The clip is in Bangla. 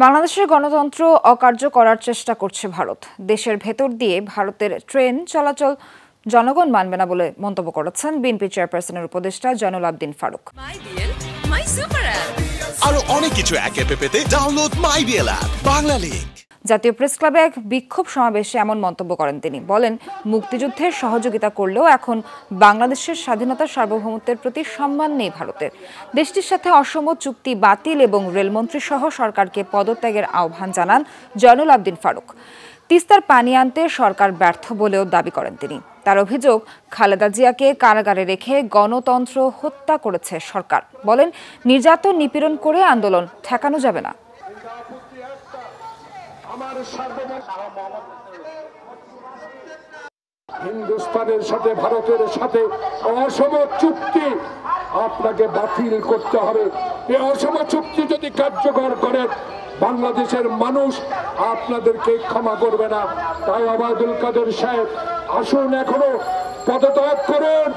বাংলাদেশের গণতন্ত্র অকার্য করার চেষ্টা করছে ভারত। দেশের ভেতর দিয়ে ভারতের ট্রেন চলাচল জনগণ মানবে না বলে মন্তব্য করেছেন বিএনপি চেয়ারপারসনের উপদেষ্টা জয়নুল আবদিন ফারুক। আরো অনেক কিছু একে পেতে download my BL app Bangla link. জাতীয় প্রেস ক্লাবে এক বিক্ষোভ সমাবেশে এমন মন্তব্য করেন তিনি। বলেন, মুক্তিযুদ্ধের সহযোগিতা করলেও এখন বাংলাদেশের স্বাধীনতা সার্বভৌমত্বের প্রতি সম্মান নেই ভারতের। দেশটির সাথে অসম চুক্তি বাতিল এবং রেলমন্ত্রী সহ সরকারকে পদত্যাগের আহ্বান জানান জয়নুল আবদিন ফারুক। তিস্তার পানি আনতে সরকার ব্যর্থ বলেও দাবি করেন তিনি। তার অভিযোগ, খালেদা জিয়াকে কারাগারে রেখে গণতন্ত্র হত্যা করেছে সরকার। বলেন, নির্যাতন নিপীড়ন করে আন্দোলন ঠেকানো যাবে না। হিন্দুস্তানের সাথে ভারতের সাথে অসম চুক্তি আপনাকে বাতিল করতে হবে। এই অসম চুক্তি যদি কার্যকর করেন, বাংলাদেশের মানুষ আপনাদেরকে ক্ষমা করবে না। তাই ওবায়দুল কাদের সাহেব, আসুন এখনো পদত্যাগ করুন।